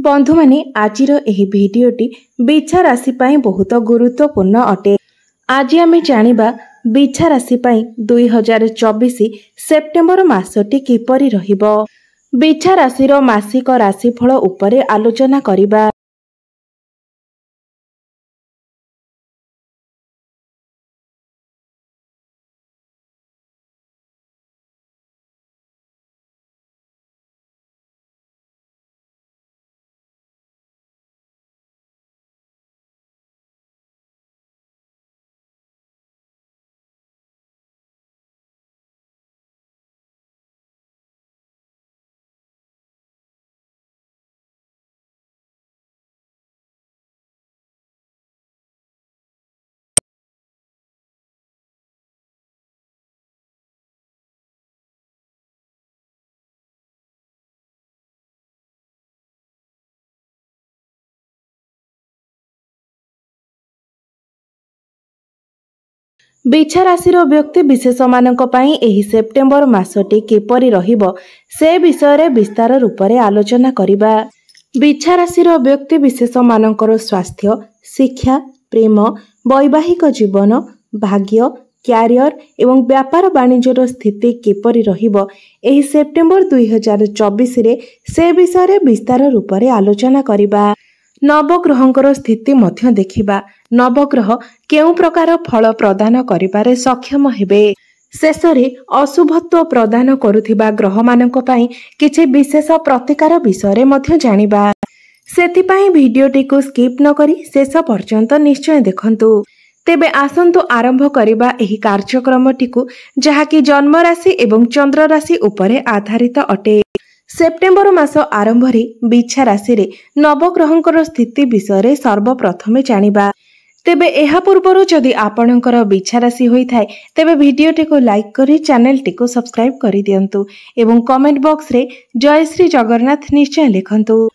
बंधु माने आजिर एही भिडियोटी बिछा राशि पाई बहुत गुरुत्वपूर्ण अटे। आज आमे जानिबा बिछा राशि पाई 2024 सेप्टेम्बर मासटी किपरि रहिबो। बिछा राशिर मासिक राशिफल उपरे आलोचना करिबा। बिछा राशिर व्यक्ति विशेष मानक पई एही सेप्टेम्बर मासटी किपरि रहिबो से विषय विस्तार रूप में आलोचना करिबा। बिछा राशिर व्यक्ति विशेष मानकर स्वास्थ्य, शिक्षा, प्रेम, वैवाहिक जीवन, भाग्य, क्यारियर एवं व्यापार वाणिज्यर स्थिति किपरि रहिबो एही सेप्टेम्बर 2024 रे से विषय विस्तार रूप में आलोचना करिबा। नवग्रहंकर स्थिति मध्य देखिबा। नवग्रह केउ प्रकार फल प्रदान करिबारे सक्षम हेबे। शेषरे अशुभत्व प्रदान करुथिबा ग्रह मानक पई किछि विशेष प्रतिकार विषय मध्य जानिबा। सेथिपई भिडियोटी को स्किप न करी शेष पर्यंत निश्चय देखंतु। तेबे आसंतु आरंभ करिबा एही कार्यक्रमटिकु जहाकी जन्म राशि एवं चंद्र राशि उपरे आधारित अटे। सेप्टेम्बर मास आरंभ रे बिछा राशि रे नवग्रहंकर स्थिति विषय सर्वप्रथमे जानिबा। तेबे एहा पूर्वरु जदि आपणकर बिछा राशि होई थाए तेबे भिडियोटी को लाइक करी चैनल टी को सब्सक्राइब करि दियंतु एवं कमेंट बॉक्स रे जय श्री जगन्नाथ निश्चय लिखंतु।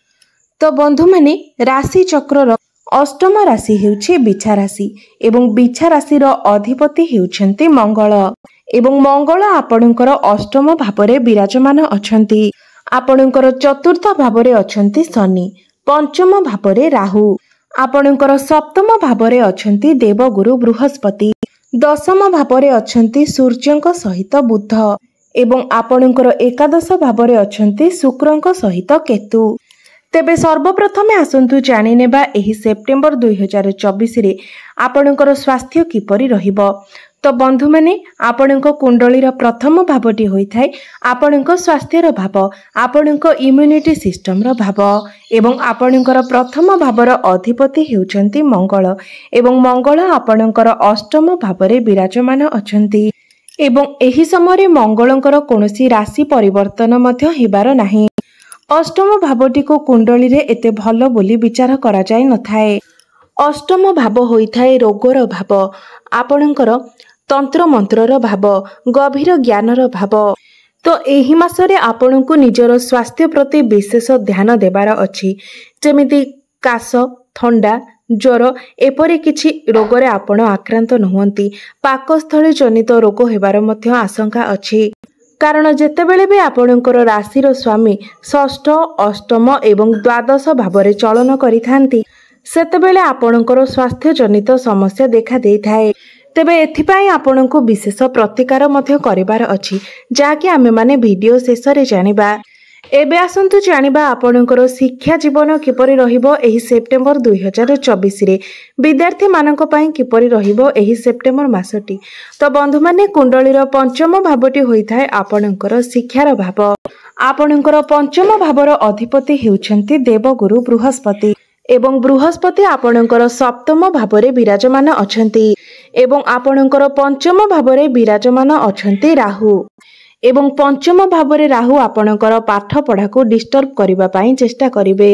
तो बंधु माने राशि चक्रर अष्टम राशि हेउछि बिछा राशि एवं बिछा राशि रो अधिपति हेउछंती मंगल एवं मंगल आपणकर अष्टम भावरे विराजमान अछंती। आपणकर चतुर्थ भावरे अछंती शनि, पंचम भावरे राहु, आपणकर सप्तम भावरे अछंती देवगुरु बृहस्पति, दशम भावरे अछंती सूर्यंक सहित बुध एवं आपणकर एकादश भावरे अछंती शुक्रंक सहित केतु। तेबे सर्वप्रथमे आसंतु जानि नेबा एही सेप्टेम्बर 2024 रे आपणकर स्वास्थ्य किपरि रहिबो। तो बंधु माने आपणक कुंडलीर प्रथम भावटी होई थाए आपणक स्वास्थ्यर भाव, आपणक इम्यूनिटी सिस्टम रो भाव एवं आपणकर प्रथम भावर अधिपति हेउचंती मंगल एवं मंगल आपणकर अष्टम भावरे विराजमान अछंती एवं एही समय मंगलंकर कोनोसी राशि परिवर्तन मध्य हेबार नाही। अष्टम भावटी को कुंडली रे एते भलो बोली विचार करा जाय नथाए। अष्टम भाव होई थाए रोगर भाव, आपणकर तंत्र मंत्रर भाव, गभीर ज्ञानर भाव। तो एही मासरे आपणको निजर स्वास्थ्य प्रति विशेष ध्यान देबार अछि। जेमिति काश, थंडा, ज्वर एपरि किछि रोगरे आपण आक्रांत नहुंती। पाकस्थली जनित रोग हेबार मध्य आशंका अछि। कारण जेतेबेले भी आपणकर राशिर स्वामी षष्ठ, अष्टम एवं द्वादश भावरे चलन करिथांती सेतेबेले आपणकर स्वास्थ्य जनित समस्या देखा देइथाए। तेबे एथिपाई आपणको विशेष प्रतिकार मध्य करिबार अछि जाकि आमे माने वीडियो शेष रे जानिबा। एबे आसंतु जानिबा आपणकर शिक्षा जीवन किपरि रहिबो एही सेप्टेम्बर 2024 रे विद्यार्थी मानक पई किपरि रहिबो एही सेप्टेम्बर मासटी। तो बंधु माने कुंडलीर पंचम भावटी होई थाए आपणकर शिक्षार भाव। आपणकर पंचम भावर अधिपति हेउछंती देवगुरु बृहस्पति एवं बृहस्पति आपणकर सप्तम भावरे विराजमान अछंती एवं आपणकर पंचम भावरे विराजमान अछंती राहु एवं पंचम भावरे राहु आपणकर पाठ पढ़ा को डिस्टर्ब करिबा पई चेष्टा करिवे।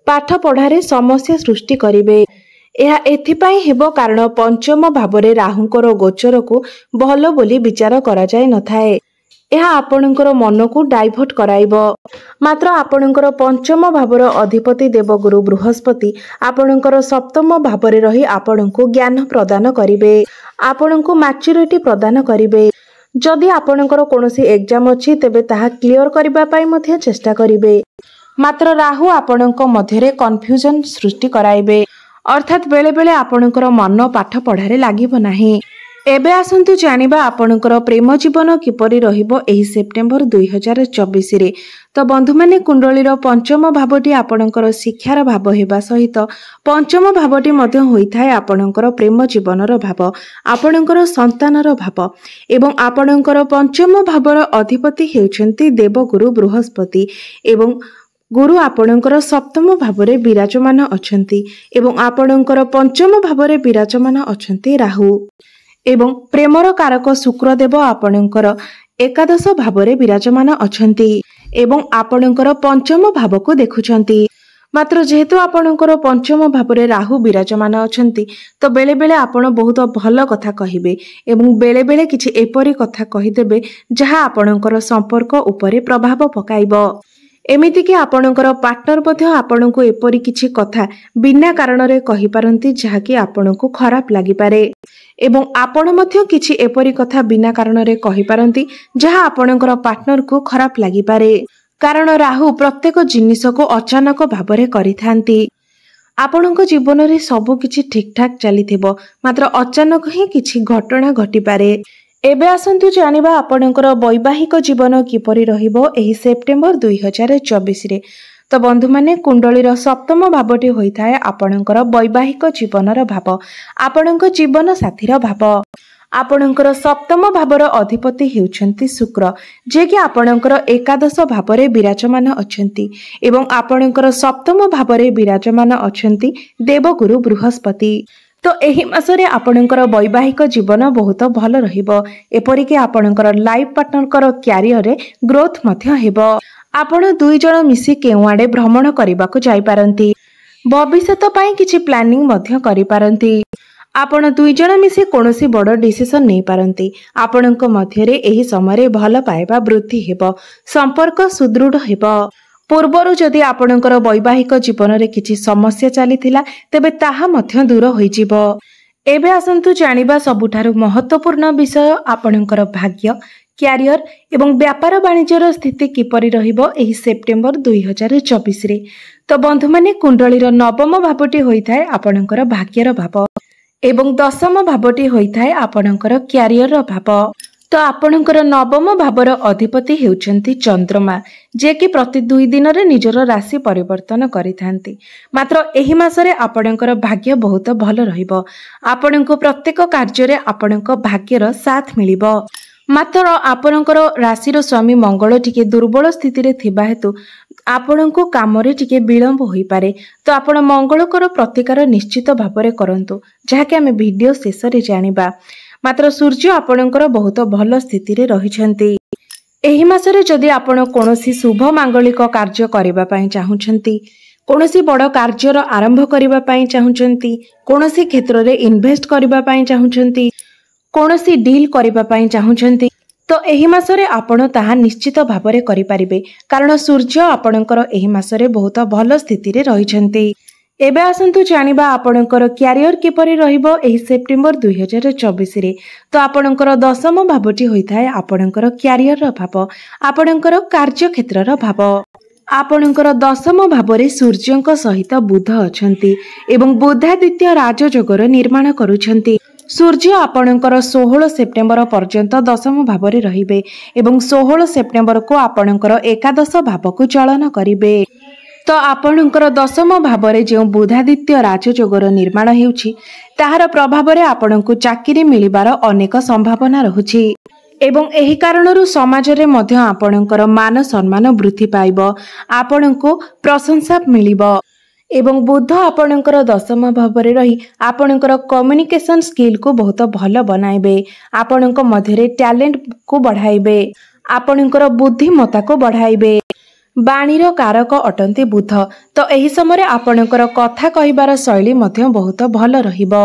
पाठ पढ़ारे समस्या सृष्टि करिवे। एहा एथिपाई हेबो कारण पंचम भावरे राहुंकर गोचर को भलो बोली विचार करा जाय नथाए। एहा आपणकर मन को डाइवर्ट कराइबो। मात्र आपणकर पंचम भावर अधिपति देवगुरु बृहस्पति आपणकर सप्तम भावरे रही आपणको ज्ञान प्रदान करिवे, आपणको मैच्योरिटी प्रदान करिवे। जदि आपणकर कोनोसी एग्जाम अछि तेबे ताहा क्लियर करिबा पई मध्ये चेष्टा करिवे। मात्र राहु आपणଙ୍କ मध्यरे कन्फ्यूजन सृष्टि कराइबे अर्थात बेले बेले आपणଙ୍କର मन पाठ पढ़ारे लागिब नाही। एबे आसंतु जानिबा आपणଙ୍କର प्रेम जीवन किपरि रहिबो एही सेप्टेम्बर 2024 रे। तो बंधु माने कुंडलीर पंचम भावटी आपणଙ୍କର शिक्षार भाव हेबा सहित पंचम भावटी मध्य होइथाय आपणଙ୍କର प्रेम जीवनर भाव, आपणଙ୍କର संतानर भाव एवं आपणଙ୍କର पंचम भावर अधिपति हेउछन्ति देवगुरु बृहस्पति एवं गुरु आपणଙ୍କର सप्तम भावरे विराजमान अछन्ति एवं आपणଙ୍କର पंचम भावरे विराजमान अछन्ति राहु एवं प्रेमर कारक शुक्रदेव आपणଙ୍କର एकादश भावरे विराजमान अछन्ति एवं आपणଙ୍କର पंचम भावको देखुछन्ति। मात्र जेहेतु आपणଙ୍କର पंचम भावरे राहु विराजमान अछन्ति तो बेले बेले आपण बहुत भल कथा कहिबे एवं बेले बेले किछि एपरि कथा कहिदेबे जहा आपणଙ୍କର संपर्क उपरे प्रभाव पकाइबो। एमिति कि आपणଙ୍କର पार्टनर मध्य आपणଙ୍କୁ एपरि किछि कथा बिना कारण रे कहि पारंती जहाकि आपणଙ୍କୁ खराब लागि पारे एवं आपण मध्य किछि एपरि कथा बिना कारण रे कहि पारंती जहा आपणଙ୍କର पार्टनर को खराब लागि पारे। कारण राहु प्रत्येक जिनिस को अचानक भाबरे करिथांती। आपणଙ୍କ जीवन रे सब किछि ठीक ठाक चलिथिबो मात्र अचानक ही किछि घटना घटी पारे। एबे आसंतु जानिबा आपणଙ୍କର वैवाहिक जीवन किपरि रहिबो एही सेप्टेम्बर 2024 रे। तो बंधु माने कुंडलीर सप्तम भावटी होइथाय आपणଙ୍କର वैवाहिक जीवनर भाव, आपणଙ୍କ जीवन साथीर भाव। आपणଙ୍କର सप्तम भावर अधिपति हेउछन्ति शुक्र जे कि आपणଙ୍କର एकादश भावरे विराजमान अछन्ति एवं आपणଙ୍କର सप्तम भावरे विराजमान अछन्ति देवगुरु बृहस्पति। तो एही मासरे आपणଙ୍କର वैवाहिक जीवन बहुत भल रहिबो एपरि कि आपणଙ୍କର लाइफ पार्टनरकर क्यारियर रे ग्रोथ मध्य हेबो। आपण दुई जण मिसी केउआडे भ्रमण करबाकू जाई पारंती, भविष्यत पई किछि प्लानिंग मध्य करि पारंती। आपण दुई जण मिसी कोनोसी बड़ डिसिजन नै पारंती। आपणଙ୍କ मध्यरे एही समय भल पाइबा वृद्धि हेबो, संपर्क सुदृढ़ हेबो। पूर्वरु जदि आपणଙ୍କର वैवाहिक जीवन रे किछि समस्या चलीथिला तेबे ताहा मध्य दूर होइजिबो। एबे आसंतु जानिबा सबुठारु महत्वपूर्ण विषय आपणଙ୍କର भाग्य, क्यारियर एवं व्यापार वाणिज्यर स्थिति किपरि रहिबो एही सेप्टेम्बर 2024 रे। तो बंधु माने कुंडलीर नवम भावटी होइथाय आपणଙ୍କର भाग्यर भाव एवं दशम भावटी होइथाय आपणଙ୍କର क्यारियर भाव। तो आपणଙ୍କର नवम भावर अधिपति हेउछन्ति चंद्रमा जे कि प्रति 2 दिन रे निजर राशि परिवर्तन करिथांती। मात्र एही मासरे आपणଙ୍କର भाग्य बहुत भल रहिबो। आपणଙ୍କୁ प्रत्येक कार्य रे आपणଙ୍କ भाग्यर साथ मिलिबो। मात्र आपणଙ୍କର राशिर स्वामी मंगल टिके दुर्बल स्थिति रे थिबा हेतु आपणଙ୍କୁ काम रे टिके विलंब होई पारे। तो आपण मंगलकर प्रतिकार निश्चित भाबरे करंतु जहा कि हमें वीडियो शेष रे जानिबा। मात्र सूर्य आपणଙ୍କର बहुत भल स्थिति रे रहिछन्ति। एही मासरे जदि आपण कोनोसी शुभ मांगलिक कार्य करिबा पई चाहुछन्ति, कोनोसी बड़ कार्यर आरंभ करिबा पई चाहुछन्ति, कोनोसी क्षेत्र रे इन्वेस्ट करिबा पई चाहुछन्ति, कोनोसी डील करिबा पई चाहुछन्ति तो एही मासरे आपण ताहा निश्चित भाबरे करि पारिबे कारण सूर्य आपणଙ୍କର एही मासरे बहुत भल स्थिति रे रहिछन्ति। एबे आसंतु जानिबा आपणଙ୍କର क्यारियर किपरि रहिबो एही सेप्टेम्बर 2024 रे। तो आपणଙ୍କର दशम भावटी होइथाय आपणଙ୍କର क्यारियर भाव, आपणଙ୍କର कार्य क्षेत्रर भाव। आपणଙ୍କର दशम भावरे सूर्यଙ୍କ सहित बुध अछन्ति एवं बुधादित्य राजयोगर निर्माण करूछन्ति। सूर्य आपणଙ୍କର 16 सेप्टेम्बर पर्यंत दशम भावरे रहिबे एवं 16 सेप्टेम्बर को आपणଙ୍କର एकादश भावको चलन करिबे। तो आपणଙ୍କର दशम भावरे जे बुधादित्य राजयोगर निर्माण हेउछि ताहार प्रभाव रे आपणଙ୍କୁ चाकरी मिलिबार अनेक संभावना रहुछि एवं एही कारणरू समाज रे मध्य आपणଙ୍କର मान सम्मान वृद्धि पाइबो, आपणଙ୍କୁ प्रशंसा मिलिबो एवं बुध आपणଙ୍କର दशम भावरे रही आपणଙ୍କର कम्युनिकेशन स्किल को बहुत भल बनाइबे, आपणଙ୍କ मध्यरे टैलेंट को बढ़ाइबे, आपणଙ୍କର बुद्धिमत्ता को बढ़ाइबे। बाणीर कारक अटंती बुध तो एही समय आपणଙ୍କର कथा कहिबार शैली मध्य बहुत भल रहिबो।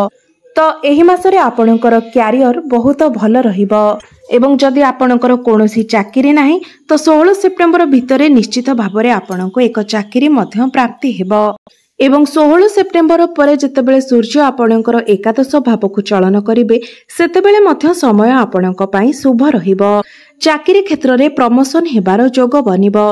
तो एही मासरे आपणଙ୍କର क्यारियर बहुत भल रहिबो एवं जदि आपणଙ୍କର कोनोसी चाकरी नाही तो 16 सेप्टेम्बर भितरे निश्चित भाबरे आपणଙ୍କୁ एक चाकरी मध्य प्राप्ति हेबो एवं 16 सेप्टेम्बर परे जेतेबेले सूर्य आपणଙ୍କର एकादश भावको चलन करिवे सेतेबेले मध्य समय आपणଙ୍କ पई शुभ रहिबो। चाकरी क्षेत्र रे प्रमोशन हेबार जोग बनिबो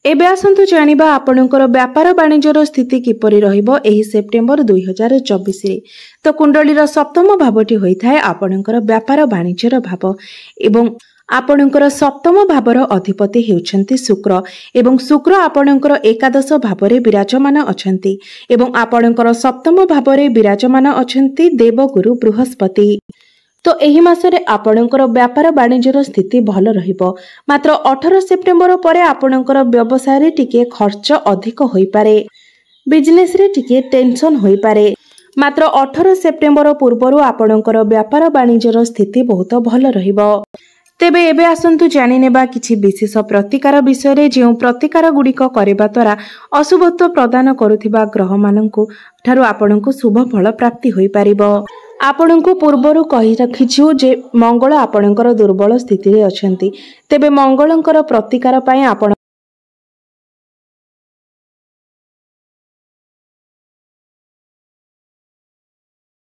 एबे आसंतु जानिबा आपणकर व्यापार वाणिज्यर स्थिति किपरि रहिबो एही सेप्टेम्बर 2024 रे। तो कुंडलीर सप्तम भावटी होइथाय आपणकर व्यापार वाणिज्यर भाव एवं आपणकर सप्तम भावर अधिपति हेउछन्ति शुक्र एवं शुक्र आपणकर एकादश भावरे विराजमान अछन्ति एवं आपणकर सप्तम भावरे विराजमान अछन्ति देवगुरु बृहस्पति। तो एही मासरे आपणकर व्यापार वाणिज्यर स्थिति भल रहिबो। मात्र 18 सेप्टेम्बर परे आपणकर व्यवसाय रे टिके खर्च अधिक होई पारे, बिजनेस रे टिके टेंशन होई पारे। मात्र 18 सेप्टेम्बर पूर्वरु आपणकर व्यापार वाणिज्यर स्थिति बहुत भल रहिबो। तेबे एबे आसंतु जानि नेबा किछि विशेष प्रतिकार विषय रे जेउ प्रतिकार गुडिक करिबा द्वारा अशुभत्व प्रदान करुथिबा ग्रह माननकु ठारु आपणकु शुभ फल प्राप्ति होई पारिबो। आपणकु पूर्वरु कहि रखिछु जे मंगल आपणकर दुर्बल स्थिति रे अछंती। तेबे मंगलंकर प्रतिकार पय आपण